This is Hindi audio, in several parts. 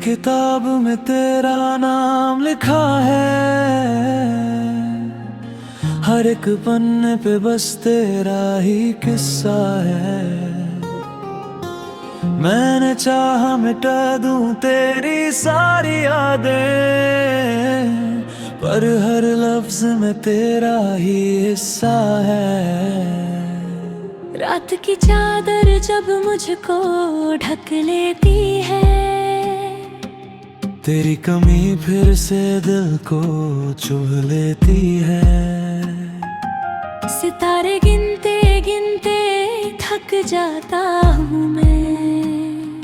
किताब में तेरा नाम लिखा है, हर एक पन्ने पे बस तेरा ही किस्सा है। मैंने चाहा मिटा दूं तेरी सारी यादें, पर हर लफ्ज में तेरा ही हिस्सा है। रात की चादर जब मुझको ढक लेती है, तेरी कमी फिर से दिल को चुभ लेती है। सितारे गिनते गिनते थक जाता हूँ मैं,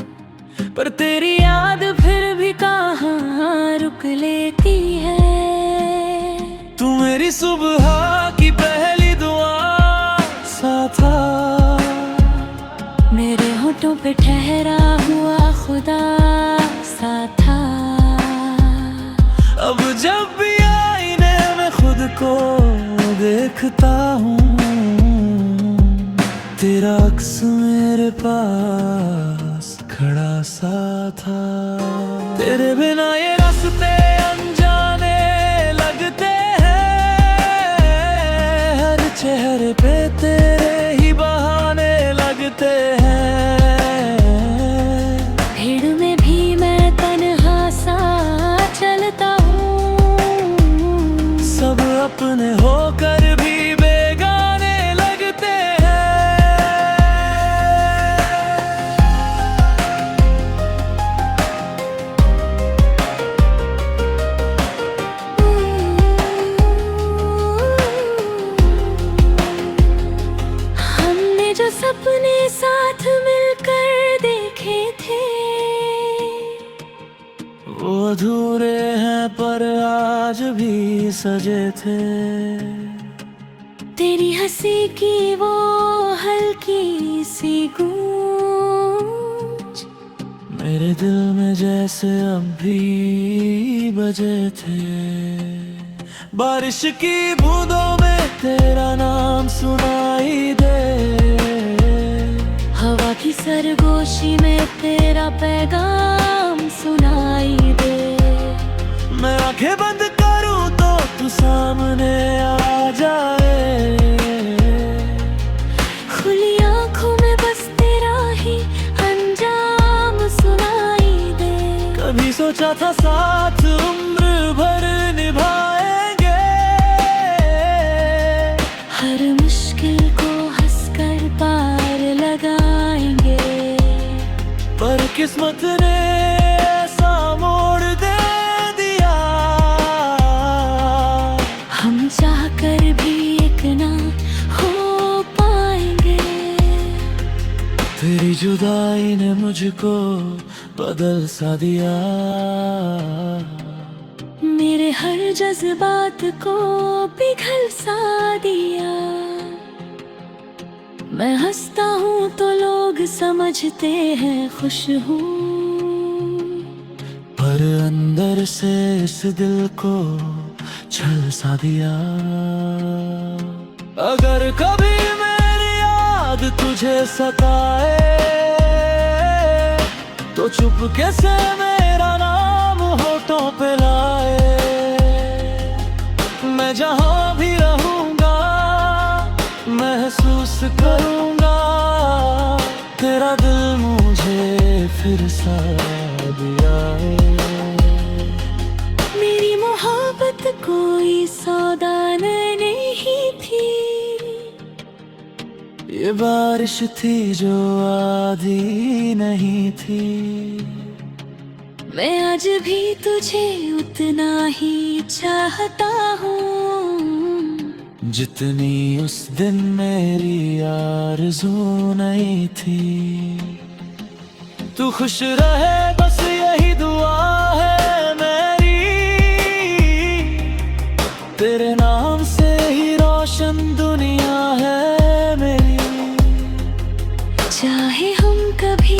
पर तेरी याद फिर भी कहाँ रुक लेती है। तू मेरी सुबह की पहली दुआ सा था, मेरे होठों पे ठहरा हुआ खुदा सा था। अब जब भी आईने में खुद को देखता हूँ, तेरा अक्स मेरे पास खड़ा सा था। तेरे बिना ये रास्ते अनजाने लगते हैं, हर चेहरे पे तेरे ही बहाने लगते हैं। भीड़ में भी मैं तन्हा सा चलता हूँ, सब अपने होकर भी बेगाने लगते हैं। हमने जो सपने साथ मिलकर देखे थे, वो अधूरे हैं पर आज भी सजे थे। तेरी हंसी की वो हल्की सी गूंज, मेरे दिल में जैसे अब भी बजे थे। बारिश की बूंदों में तेरा नाम सुनाई दे, हवा की सरगोशी में तेरा पैगाम सुनाई दे। मैं आंखें बंद करूं तो तू सामने आ जाए, खुली आंखों में बस तेरा ही अंजाम सुनाई दे। कभी सोचा था साथ उम्र भर निभाएंगे, हर मुश्किल को हंसकर पार लगाएंगे। पर किस्मत ने ऐसा मोड़ दे दिया, हम चाहकर भी एक ना हो पाएंगे। तेरी जुदाई ने मुझको बदल सा दिया, मेरे हर जज्बात को पिघल सा दिया। मैं हंसता हूँ तो लोग समझते हैं खुश हूँ, पर अंदर से इस दिल को छल सा दिया। अगर कभी मेरी याद तुझे सताए, तो चुपके से मेरा नाम होठों पे लाए। मैं जहाँ भी रहूँगा महसूस करूँगा, तेरा दिल मुझे फिर सा दिया है। मेरी मोहब्बत कोई सौदा नहीं थी, ये बारिश थी जो आधी नहीं थी। मैं आज भी तुझे उतना ही चाहता हूँ, जितनी उस दिन मेरी आरज़ू नहीं थी। तू खुश रहे बस यही दुआ है मेरी, तेरे नाम से ही रोशन दुनिया है मेरी। चाहे हम कभी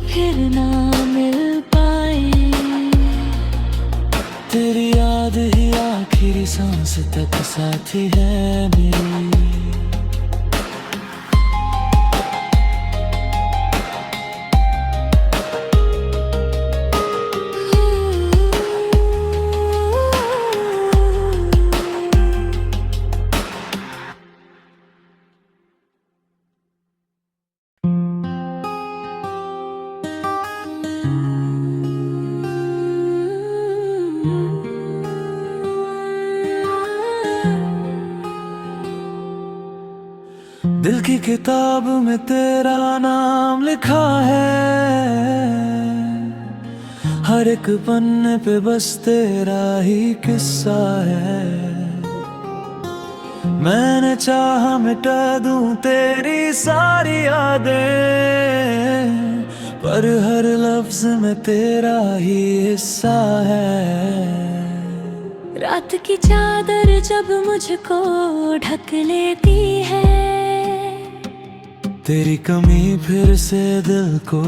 फिर ना मिल पाए, तेरी याद ही आखिरी सांस तक साथी है मेरी। दिल की किताब में तेरा नाम लिखा है, हर एक पन्ने पे बस तेरा ही किस्सा है। मैंने चाहा मिटा दूं तेरी सारी यादें, पर हर लफ्ज में तेरा ही हिस्सा है। रात की चादर जब मुझको ढक लेती है, तेरी कमी फिर से दिल को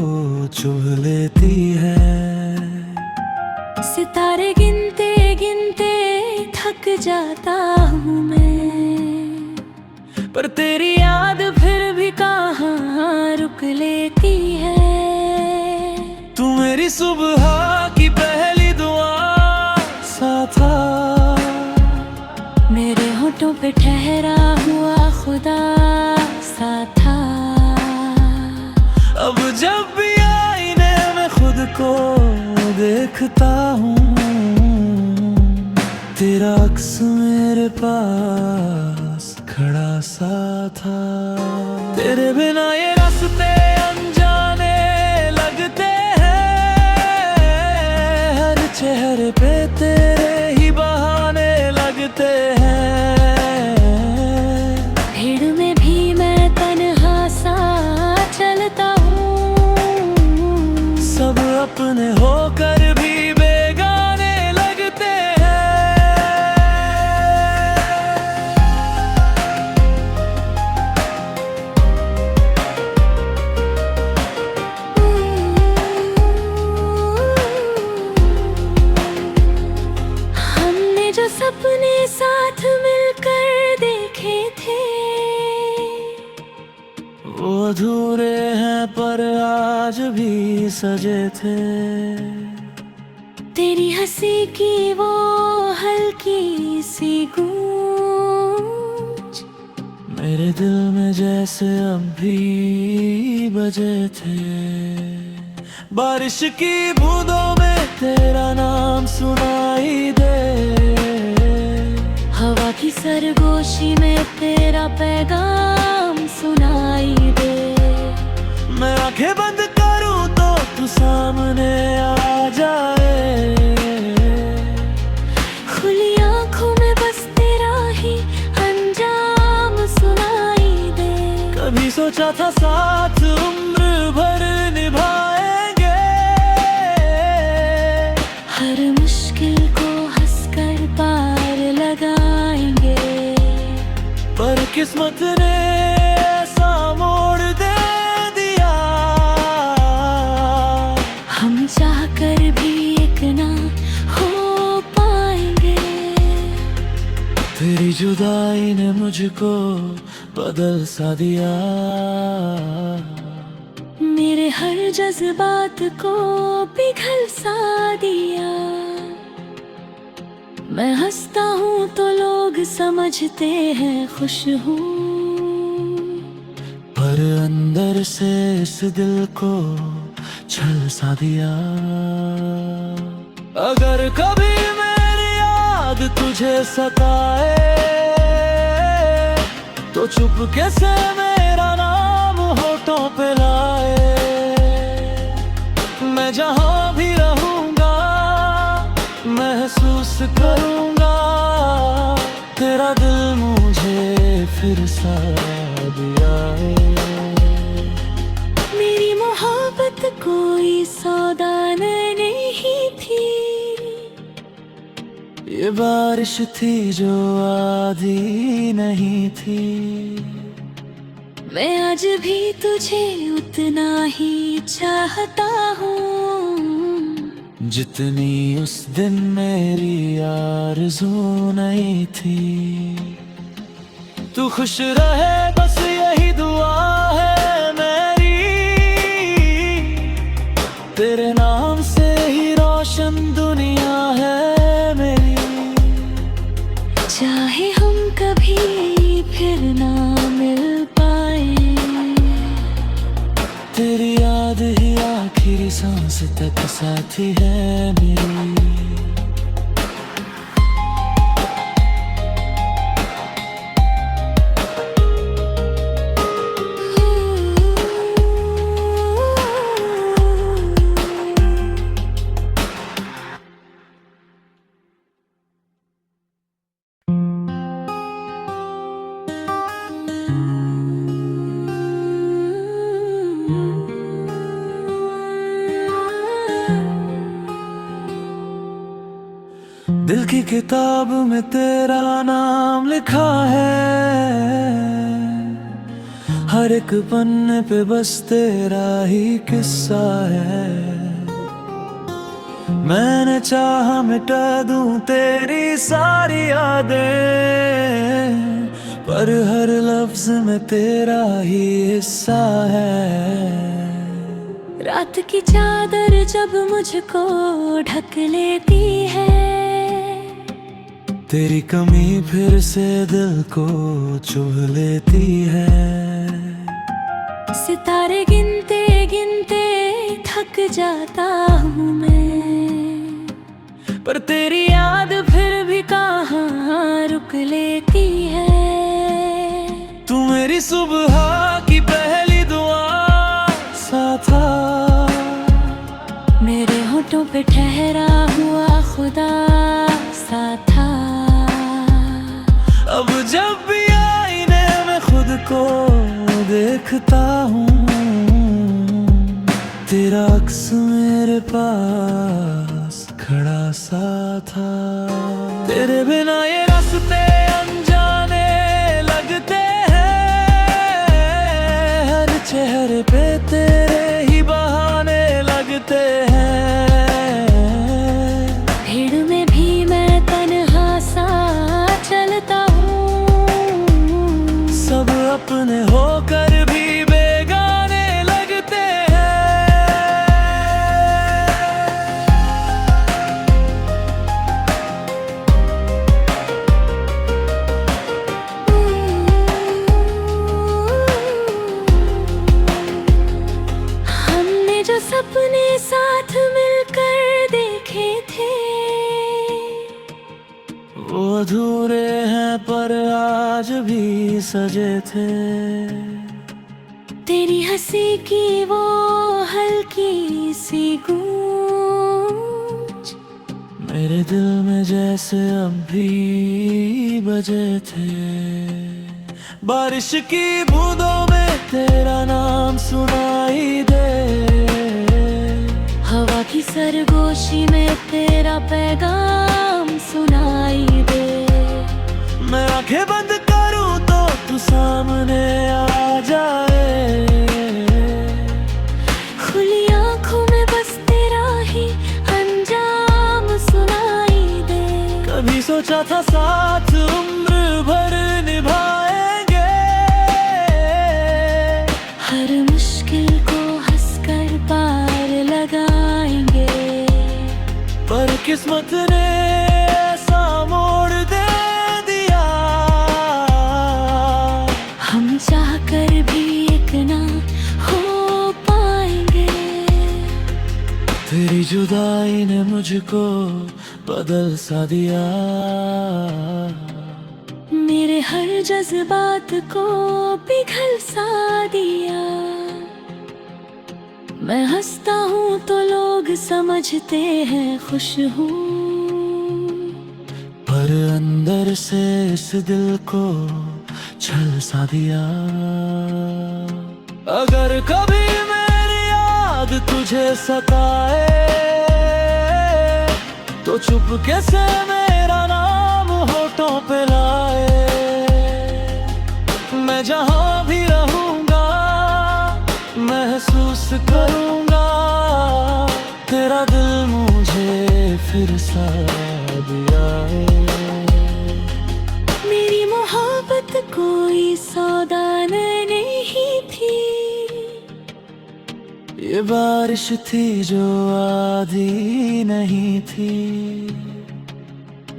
चुभ लेती है। सितारे गिनते गिनते थक जाता हूँ मैं, पर तेरी याद फिर भी कहाँ रुक लेती है। तू मेरी सुबह की पहली दुआ सा था, मेरे होठों पे ठहरा हुआ खुदा सा था। अब जब भी आईने में खुद को देखता हूँ, तेरा अक्स मेरे पास खड़ा सा था। तेरे बिना ये रास्ते अनजाने लगते हैं, हर चेहरे पे तेरे ही बहाने लगते हैं। भीड़ में भी मैं तन्हा सा चलता हूँ, सब अपने होकर भी बेगाने लगते हैं। हमने जो सपने साथ मिलकर देखे थे, वो अधूरे हैं पर आज भी सजे थे। तेरी हंसी की वो हल्की सी गूंज, मेरे दिल में जैसे अब भी बजे थे। बारिश की बूंदों में तेरा नाम सुनाई दे, हवा की सरगोशी में तेरा पैगाम सुनाई दे। मैं आंखें बंद करूं तो तू सामने आ जाए, खुली आंखों में बस तेरा ही अंजाम सुनाई दे। कभी सोचा था साथ उम्र भर निभाएंगे, हर मुश्किल को हंसकर पार लगाएंगे। पर किस्मत ने ऐसा मोड़ दे दिया, हम चाह कर भी एक ना हो पाएंगे। तेरी जुदाई ने मुझको बदल सा दिया, मेरे हर जज्बात को पिघल सा दिया। मैं हंसता हूँ तो लोग समझते हैं खुश हूँ, पर अंदर से इस दिल को छल सा दिया। अगर कभी मेरी याद तुझे सताए, तो चुपके से मेरा नाम होठों पे लाए। मैं जहाँ भी रहूँगा महसूस करूँगा, तेरा दिल मुझे फिर सा दिया है। मेरी मोहब्बत कोई सौदा नहीं थी, ये बारिश थी जो आधी नहीं थी। मैं आज भी तुझे उतना ही चाहता हूँ, जितनी उस दिन मेरी आरज़ू नहीं थी। तू खुश रहे बस यही दुआ है मेरी, तेरे नाम से ही रोशन दुनिया है मेरी। चाहे हम कभी फिर ना मिल पाए, तेरी याद ही आखिरी सांस तक साथी है मेरी। दिल की किताब में तेरा नाम लिखा है, हर एक पन्ने पे बस तेरा ही किस्सा है। मैंने चाहा मिटा दूं तेरी सारी यादें, पर हर लफ्ज में तेरा ही हिस्सा है। रात की चादर जब मुझको ढक लेती है, तेरी कमी फिर से दिल को चुभ लेती है। सितारे गिनते गिनते थक जाता हूँ मैं, पर तेरी याद फिर भी कहाँ रुक लेती है। तू मेरी सुबह की पहली दुआ सा था, मेरे होठों पे ठहरा हुआ खुदा सा था। अब जब भी आईने में खुद को देखता हूँ, तेरा अक्स मेरे पास खड़ा सा था। तेरे बिना ये रास्ते अनजाने लगते हैं, हर चेहरे पे तेरे ही बहाने लगते हैं। भीड़ में भी मैं तन्हा सा चलता हूँ, सब अपने होकर भी बेगाने लगते हैं। हमने जो सपने साथ मिलकर देखे थे, वो अधूरे हैं पर आज भी सजे थे। तेरी हंसी की वो हल्की सी गूंज, मेरे दिल में जैसे अब भी बजे थे। बारिश की बूंदों में तेरा नाम सुनाई दे, हवा की सरगोशी में तेरा पैगाम सुनाई दे। मैं आंखें बंद करूं तो तू सामने आ जाए, खुली आंखों में बस तेरा ही अंजाम सुनाई दे। कभी सोचा था साथ उम्र भर निभाएंगे, हर मुश्किल को हंसकर पार लगाएंगे। पर किस्मत ने ऐसा मोड़ दे दिया, हम चाहकर भी एक ना हो पाएंगे। तेरी जुदाई ने मुझको बदल सा दिया, मेरे हर जज्बात को पिघल सा दिया। मैं हंसता हूँ तो लोग समझते हैं खुश हूँ, पर अंदर से इस दिल को छल सा दिया। अगर कभी मेरी याद तुझे सताए, तो चुपके से मेरा नाम होठों पे लाए। मैं जहाँ भी रहूँगा महसूस करूँगा, तेरा दिल मुझे फिर सा दिया है। मेरी मोहब्बत कोई सौदा नहीं थी, ये बारिश थी जो आधी नहीं थी।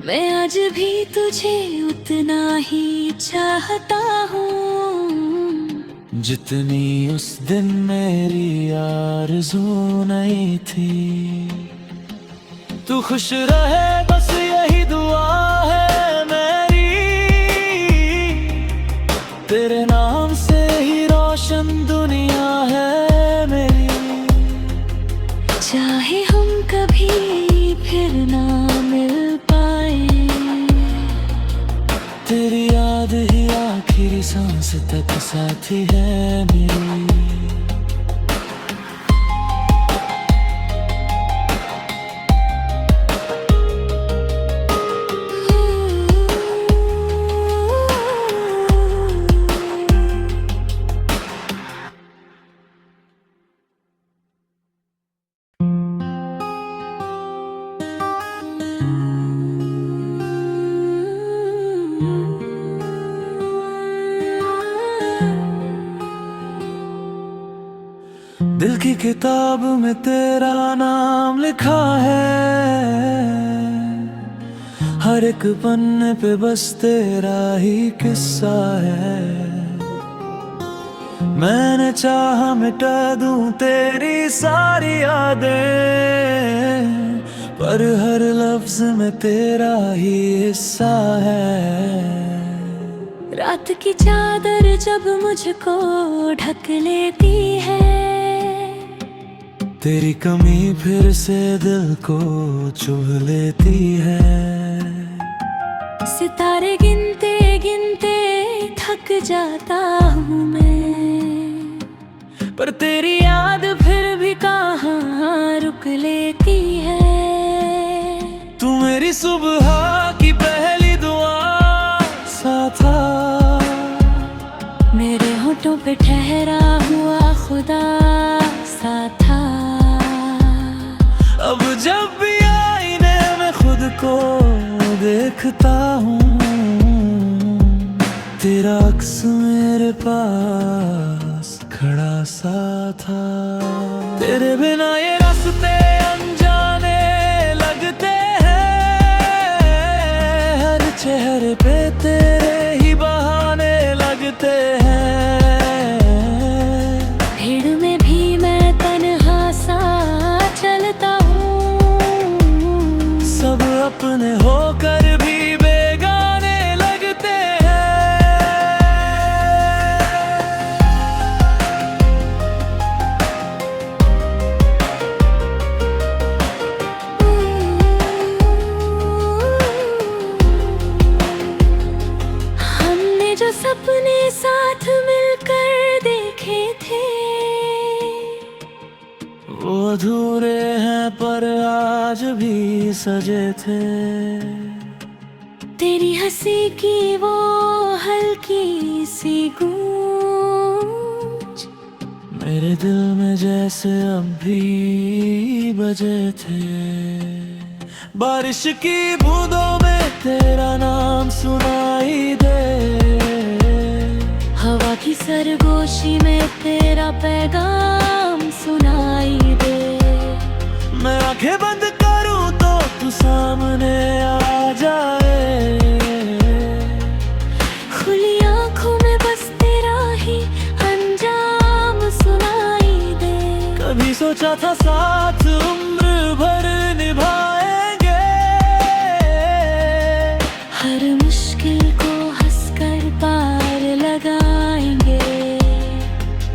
मैं आज भी तुझे उतना ही चाहता हूँ, जितनी उस दिन मेरी आरज़ू नहीं थी। तू खुश रहे बस यही दुआ है मेरी, तेरे नाम से ही रोशन दुनिया है मेरी। चाहे हम कभी फिर ना मिल पाए, तेरी याद ही आखिरी सांस तक साथी है मेरी। किताब में तेरा नाम लिखा है, हर एक पन्ने पे बस तेरा ही किस्सा है। मैंने चाहा मिटा दूं तेरी सारी यादें, पर हर लफ्ज में तेरा ही हिस्सा है। रात की चादर जब मुझको ढक लेती है, तेरी कमी फिर से दिल को चुभ लेती है। सितारे गिनते गिनते थक जाता हूँ मैं, पर तेरी याद फिर भी कहाँ रुक लेती है। तू मेरी सुबह की पहली दुआ सा था, मेरे होठों पे ठहरा हुआ खुदा सा था। अब जब भी आईने में खुद को देखता हूँ, तेरा अक्स मेरे पास खड़ा सा था। तेरे बिना ये रास्ते अनजाने लगते हैं, हर चेहरे पे तेरे ही बहाने लगते हैं। भीड़ में भी मैं तन्हा सा चलता हूँ, सब अपने होकर भी बेगाने लगते हैं। हमने जो सपने साथ मिलकर देखे थे, वो अधूरे हैं पर आज भी सजे थे। तेरी हंसी की वो हल्की सी गूंज, मेरे दिल में जैसे अब भी बजे थे। बारिश की बूंदों में तेरा नाम सुनाई दे, हवा की सरगोशी में तेरा पैगाम सुनाई दे। मैं आंखें बंद करूं तो तू सामने आ जाए, खुली आंखों में बस तेरा ही अंजाम सुनाई दे। कभी सोचा था साथ उम्र भर निभाएंगे, हर मुश्किल को हंसकर पार लगाएंगे।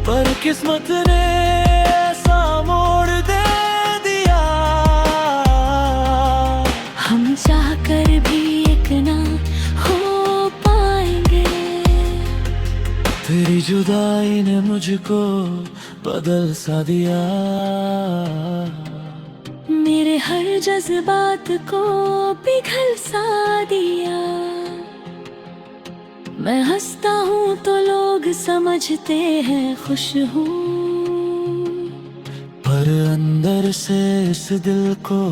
पर किस्मत ने ऐसा मोड़ दे दिया, हम चाहकर भी एक ना हो पाएंगे। तेरी जुदाई ने मुझको बदल सा दिया, मेरे हर जज्बात को पिघल सा दिया। मैं हंसता हूँ तो लोग समझते हैं खुश हूँ, पर अंदर से इस दिल को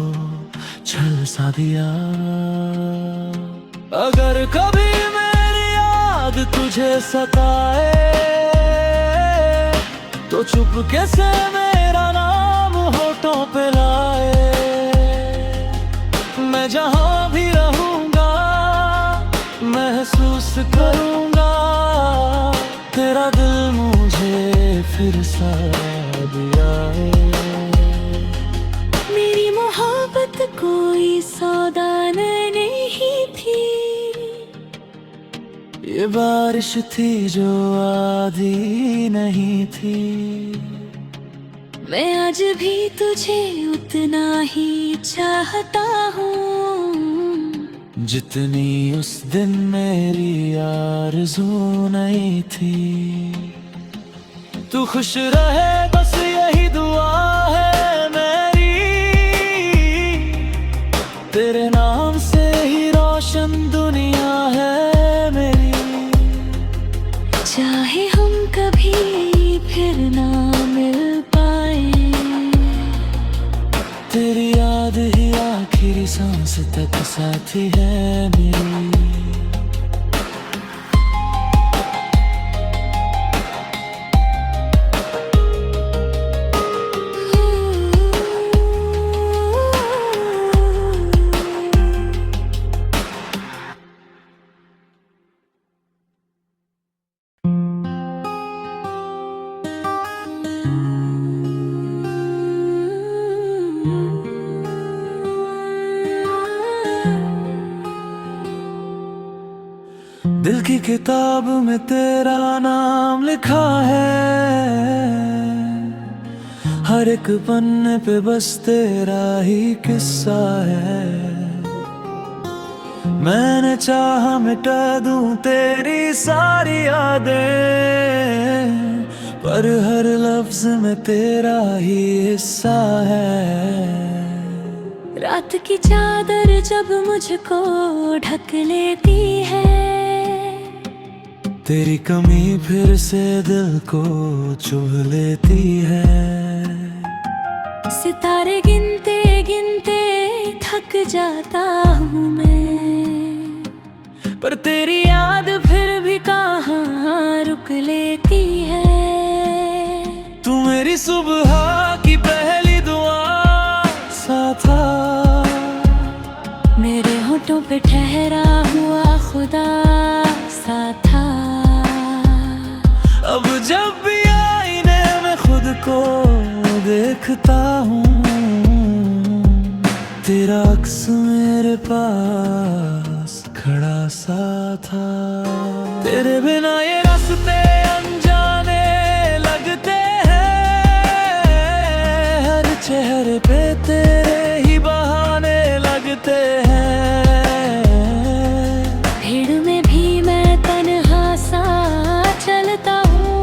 छल सा दिया। अगर कभी मेरी याद तुझे सताए, तो चुपके से मेरा नाम होठों पे लाए। मैं जहाँ भी रहूँगा महसूस करूँगा, तेरा दिल मुझे फिर सा दिया है। मेरी मोहब्बत कोई सौदा नहीं थी, ये बारिश थी जो आधी नहीं थी। मैं आज भी तुझे उतना ही चाहता हूँ, जितनी उस दिन मेरी आरज़ू नहीं थी। तू खुश रहे बस यही दुआ है मेरी, तेरे नाम से ही रोशन दुनिया है मेरी। चाहे हम कभी फिर ना मिल पाए, तेरी याद ही आखिरी सांस तक साथी है मेरी। दिल की किताब में तेरा नाम लिखा है, हर एक पन्ने पे बस तेरा ही किस्सा है। मैंने चाहा मिटा दूं तेरी सारी यादें, पर हर लफ्ज में तेरा ही हिस्सा है। रात की चादर जब मुझको ढक लेती है, तेरी कमी फिर से दिल को चुभ लेती है। सितारे गिनते गिनते थक जाता हूँ मैं, पर तेरी याद फिर भी कहाँ रुक लेती है। तू मेरी सुबह की पहली दुआ सा था, मेरे होठों पे ठहरा हुआ खुदा सा था। अब जब भी आईने में खुद को देखता हूँ, तेरा अक्स मेरे पास खड़ा सा था। तेरे बिना ये रास्ते अनजाने लगते हैं, हर चेहरे पे तेरे ही बहाने लगते हैं। भीड़ में भी मैं तन्हा सा चलता हूँ,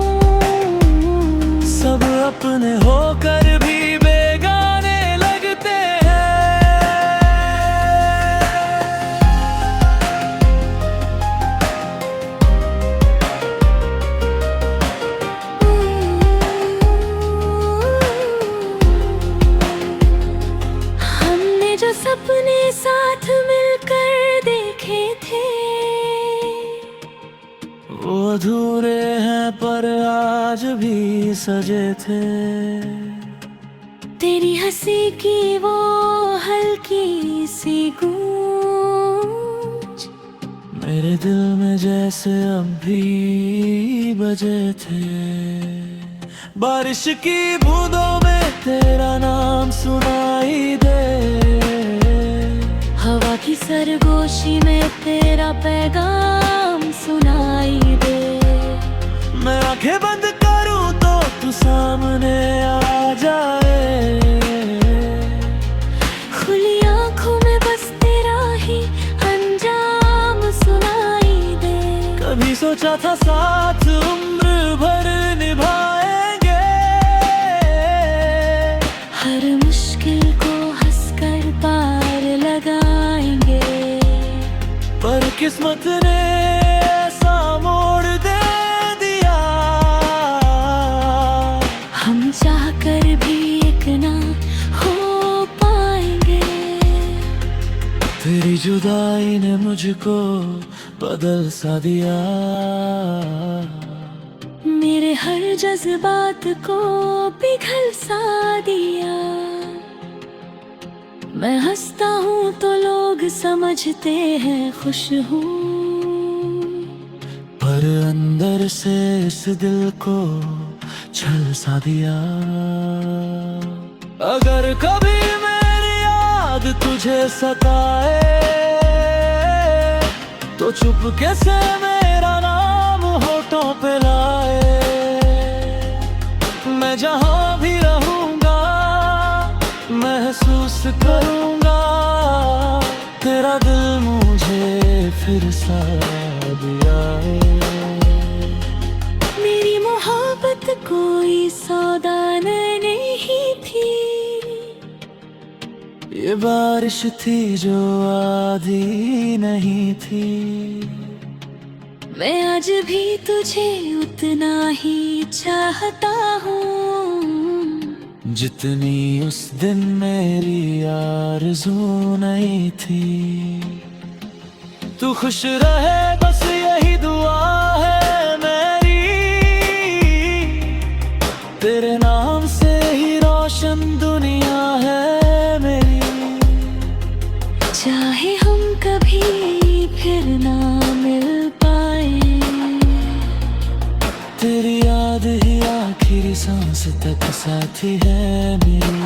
सब अपने होकर भी बेगाने लगते हैं। हमने जो सपने साथ मिलकर देखे थे, वो अधूरे हैं पर आज भी सजे थे। तेरी हंसी की वो हल्की सी गूंज, मेरे दिल में जैसे अब भी बजे थे। बारिश की बूंदों में तेरा नाम सुनाई दे, हवा की सरगोशी में तेरा पैगाम सुनाई दे। मैं आंखें बंद करूं तो तू सामने आ जाए, खुली आंखों में बस तेरा ही अंजाम सुनाई दे। कभी सोचा था साथ उम्र भर निभाएंगे, हर मुश्किल को हंसकर पार लगाएंगे, पर किस्मत ने ऐसा मोड़ दे दिया। हम चाह कर भी एक ना हो पाएंगे। तेरी जुदाई ने मुझको बदल सा दिया, मेरे हर जज्बात को पिघल सा दिया। मैं हंसता हूँ तो लोग समझते हैं खुश हूँ, पर अंदर से इस दिल को छल सा दिया। अगर कभी मेरी याद तुझे सताए, तो चुपके से मेरा नाम होठों पे लाए। मैं जहाँ भी रहूँगा महसूस करूँगा, तेरा दिल मुझे फिर सा दिया है। मेरी मोहब्बत कोई सौदा नहीं थी, ये बारिश थी जो आधी नहीं थी। मैं आज भी तुझे उतना ही चाहता हूँ, जितनी उस दिन मेरी आरज़ू नहीं थी। तू खुश रहे बस यही दुआ है मेरी, तेरे नाम से ही रोशन दुनिया है मेरी। चाहे हम कभी फिर ना मिल पाए, तेरी याद ही आखिरी सांस तक साथी है मेरी।